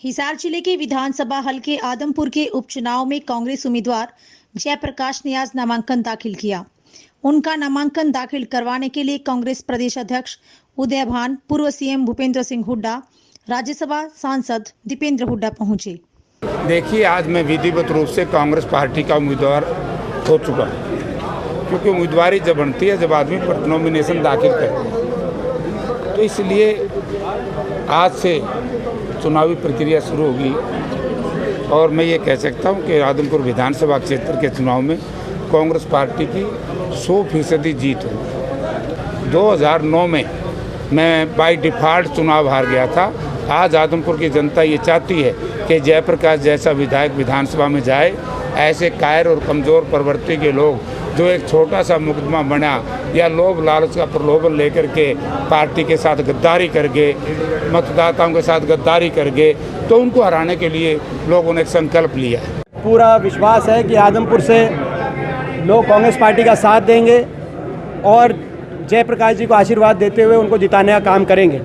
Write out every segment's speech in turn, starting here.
हिसार जिले के विधानसभा हलके आदमपुर के उपचुनाव में कांग्रेस उम्मीदवार जयप्रकाश ने आज नामांकन दाखिल किया। उनका नामांकन दाखिल करवाने के लिए कांग्रेस प्रदेश अध्यक्ष उदय भान, पूर्व सीएम भूपेंद्र सिंह हुड्डा, राज्यसभा सांसद दीपेंद्र हुड्डा पहुंचे। देखिए, आज मैं विधिवत रूप से कांग्रेस पार्टी का उम्मीदवार हो चुका हूँ, क्योंकि उम्मीदवारी जब बनती है जब आदमी पर नॉमिनेशन दाखिल करे, तो इसलिए आज से चुनावी प्रक्रिया शुरू होगी। और मैं ये कह सकता हूँ कि आदमपुर विधानसभा क्षेत्र के चुनाव में कांग्रेस पार्टी की 100% जीत हुई। 2009 में मैं बाय डिफ़ॉल्ट चुनाव हार गया था। आज आदमपुर की जनता ये चाहती है कि जयप्रकाश जैसा विधायक विधानसभा में जाए। ऐसे कायर और कमज़ोर प्रवृत्ति के लोग जो एक छोटा सा मुकदमा बना या लोभ लालच का प्रलोभन लेकर के पार्टी के साथ गद्दारी करके, मतदाताओं के साथ गद्दारी करके, तो उनको हराने के लिए लोगों ने एक संकल्प लिया है। पूरा विश्वास है कि आदमपुर से लोग कांग्रेस पार्टी का साथ देंगे और जयप्रकाश जी को आशीर्वाद देते हुए उनको जिताने का काम करेंगे।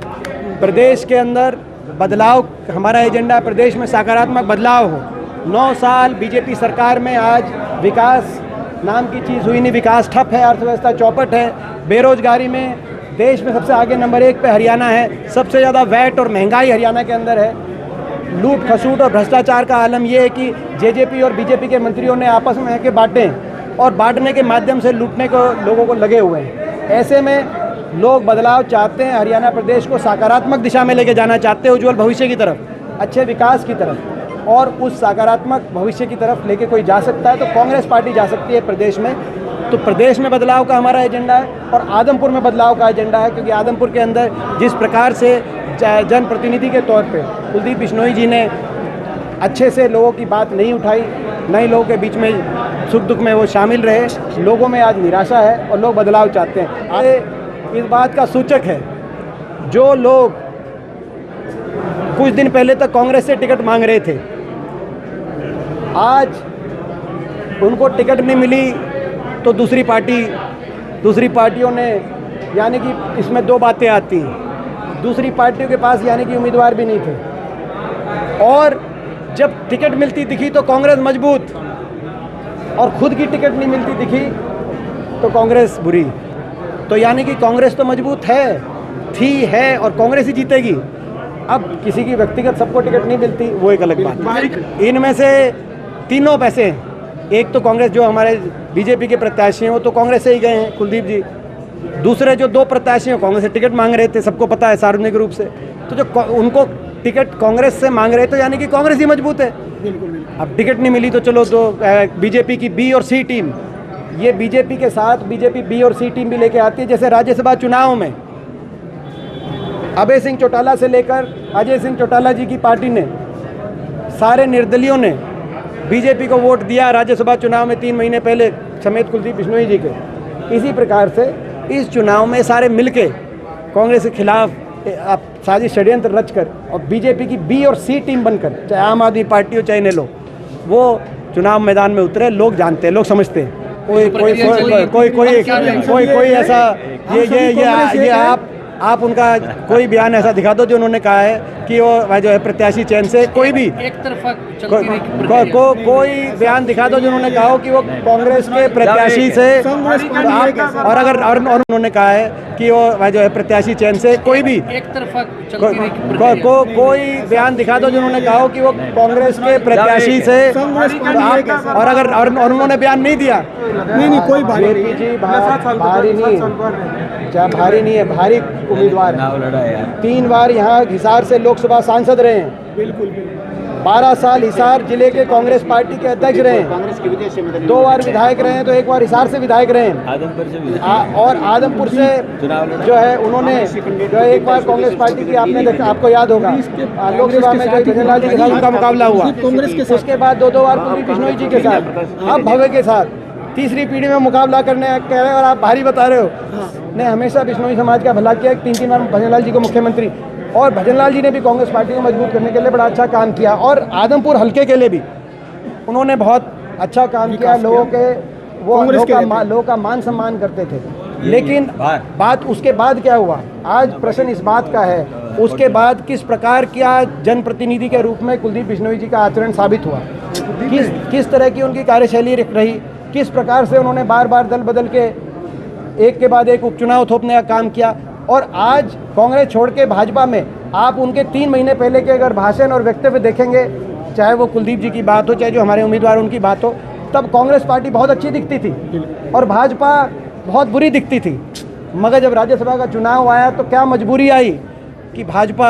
प्रदेश के अंदर बदलाव हमारा एजेंडा है, प्रदेश में सकारात्मक बदलाव हो। 9 साल बीजेपी सरकार में आज विकास नाम की चीज़ हुई नहीं, विकास ठप है, अर्थव्यवस्था चौपट है। बेरोजगारी में देश में सबसे आगे नंबर 1 पे हरियाणा है, सबसे ज़्यादा वैट और महंगाई हरियाणा के अंदर है। लूट खसूट और भ्रष्टाचार का आलम यह है कि जेजेपी और बीजेपी के मंत्रियों ने आपस में आके बांटे और बांटने के माध्यम से लूटने को लोगों को लगे हुए हैं। ऐसे में लोग बदलाव चाहते हैं, हरियाणा प्रदेश को सकारात्मक दिशा में लेके जाना चाहते हैं, उज्जवल भविष्य की तरफ, अच्छे विकास की तरफ। और उस सकारात्मक भविष्य की तरफ लेके कोई जा सकता है तो कांग्रेस पार्टी जा सकती है प्रदेश में। तो प्रदेश में बदलाव का हमारा एजेंडा है और आदमपुर में बदलाव का एजेंडा है, क्योंकि आदमपुर के अंदर जिस प्रकार से जनप्रतिनिधि के तौर पे कुलदीप बिश्नोई जी ने अच्छे से लोगों की बात नहीं उठाई, नए लोगों के बीच में सुख दुख में वो शामिल रहे, लोगों में आज निराशा है और लोग बदलाव चाहते हैं। इस बात का सूचक है जो लोग कुछ दिन पहले तक कांग्रेस से टिकट मांग रहे थे, आज उनको टिकट नहीं मिली तो दूसरी पार्टियों ने, यानी कि इसमें 2 बातें आती हैं। दूसरी पार्टियों के पास यानी कि उम्मीदवार भी नहीं थे, और जब टिकट मिलती दिखी तो कांग्रेस मजबूत, और खुद की टिकट नहीं मिलती दिखी तो कांग्रेस बुरी। तो यानी कि कांग्रेस तो मजबूत है और कांग्रेस ही जीतेगी। अब किसी की व्यक्तिगत सबको टिकट नहीं मिलती, वो एक अलग बात है। इनमें से तीनों पैसे हैं। एक तो कांग्रेस, जो हमारे बीजेपी के प्रत्याशी हैं वो तो कांग्रेस से ही गए हैं, कुलदीप जी। दूसरे जो 2 प्रत्याशी हैं कांग्रेस से टिकट मांग रहे थे, सबको पता है सार्वजनिक रूप से। तो जो उनको टिकट कांग्रेस से मांग रहे थे, यानी कि कांग्रेस ही मजबूत है। अब टिकट नहीं मिली तो चलो, तो बीजेपी की बी और सी टीम, ये बीजेपी के साथ बीजेपी बी और सी टीम भी लेके आती है। जैसे राज्यसभा चुनाव में अभय सिंह चौटाला से लेकर अजय सिंह चौटाला जी की पार्टी ने, सारे निर्दलियों ने बीजेपी को वोट दिया राज्यसभा चुनाव में 3 महीने पहले, समेत कुलदीप बिश्नोई जी के। इसी प्रकार से इस चुनाव में सारे मिलके कांग्रेस के खिलाफ आप साजिश षड्यंत्र रचकर और बीजेपी की बी और सी टीम बनकर, चाहे आम आदमी पार्टी हो चाहे नेलो, वो चुनाव मैदान में उतरे। लोग जानते हैं, लोग समझते हैं। कोई ऐसा ये आप उनका कोई बयान ऐसा दिखा दो जो उन्होंने कहा है कि वो जो है प्रत्याशी चयन से कोई भी एक तरफा कोई बयान दिखा दो जो उन्होंने कहा हो कि वो कांग्रेस के प्रत्याशी से, और उन्होंने कहा है कि वो जो है प्रत्याशी चयन से कोई भी एक तरफा कोई बयान दिखा दो जो उन्होंने कहा हो कि वो कांग्रेस के प्रत्याशी से, और उन्होंने बयान नहीं दिया। नहीं कोई भारी नहीं है, भारी उम्मीदवार 3 बार यहाँ हिसार से लोकसभा सांसद रहे हैं। बिल्कुल 12 साल हिसार जिले के कांग्रेस पार्टी के अध्यक्ष रहे हैं। 2 बार विधायक रहे हैं, तो 1 बार हिसार से विधायक रहे हैं। और आदमपुर से जो है उन्होंने जो है 1 बार कांग्रेस पार्टी की, आपने देखा, आपको याद होगा लोकसभा में जो भजनलाल जी के साथ उनका मुकाबला हुआ। उसके बाद 2 बार कुलदीप बिश्नोई जी के साथ, अब भव्य के साथ तीसरी पीढ़ी में मुकाबला करने कह रहे हैं, और आप भारी बता रहे हो। ने हमेशा बिश्नोई समाज का भला किया। 3 बार भजनलाल जी को मुख्यमंत्री, और भजनलाल जी ने भी कांग्रेस पार्टी को मजबूत करने के लिए बड़ा अच्छा काम किया, और आदमपुर हल्के के लिए भी उन्होंने बहुत अच्छा काम किया। लोगों के वो लोगों का मान सम्मान करते थे। लेकिन बात उसके बाद क्या हुआ, आज प्रश्न इस बात का है उसके बाद किस प्रकार क्या जनप्रतिनिधि के रूप में कुलदीप बिश्नोई जी का आचरण साबित हुआ, किस तरह की उनकी कार्यशैली रही, किस प्रकार से उन्होंने बार बार दल बदल के एक के बाद एक उपचुनाव थोपने का काम किया। और आज कांग्रेस छोड़ के भाजपा में आप उनके 3 महीने पहले के अगर भाषण और वक्तव्य देखेंगे, चाहे वो कुलदीप जी की बात हो, चाहे जो हमारे उम्मीदवार उनकी बात हो, तब कांग्रेस पार्टी बहुत अच्छी दिखती थी और भाजपा बहुत बुरी दिखती थी। मगर जब राज्यसभा का चुनाव आया तो क्या मजबूरी आई कि भाजपा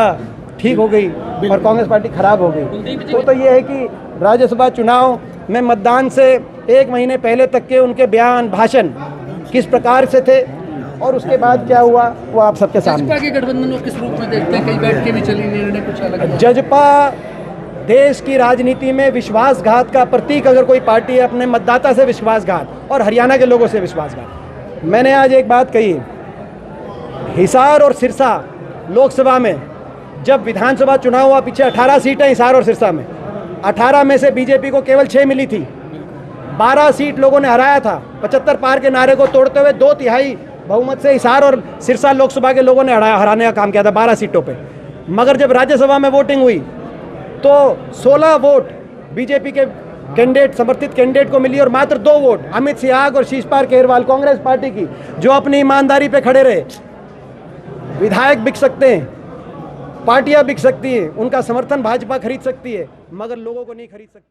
ठीक हो गई और कांग्रेस पार्टी खराब हो गई। तो ये है कि राज्यसभा चुनाव में मतदान से 1 महीने पहले तक के उनके बयान भाषण किस प्रकार से थे और उसके बाद क्या हुआ वो आप सबके सामने। जजपा के गठबंधन को किस रूप में देखते हैं? कई बैठ के भी चली, निर्णय कुछ अलग। जजपा देश की राजनीति में विश्वासघात का प्रतीक अगर कोई पार्टी है, अपने मतदाता से विश्वासघात और हरियाणा के लोगों से विश्वासघात। मैंने आज एक बात कही, हिसार और सिरसा लोकसभा में जब विधानसभा चुनाव हुआ, पीछे 18 सीटें हिसार और सिरसा में, 18 में से बीजेपी को केवल 6 मिली थी। 12 सीट लोगों ने हराया था। 75 पार के नारे को तोड़ते हुए 2/3 बहुमत से हिसार और सिरसा लोकसभा के लोगों ने हराने का काम किया था 12 सीटों पे। मगर जब राज्यसभा में वोटिंग हुई तो 16 वोट बीजेपी के कैंडिडेट, समर्थित कैंडिडेट को मिली और मात्र 2 वोट अमित सियाग और शीशपाल केजरीवाल कांग्रेस पार्टी की, जो अपनी ईमानदारी पे खड़े रहे। विधायक बिक सकते हैं, पार्टियां बिक सकती हैं, उनका समर्थन भाजपा खरीद सकती है, मगर लोगों को नहीं खरीद सकती।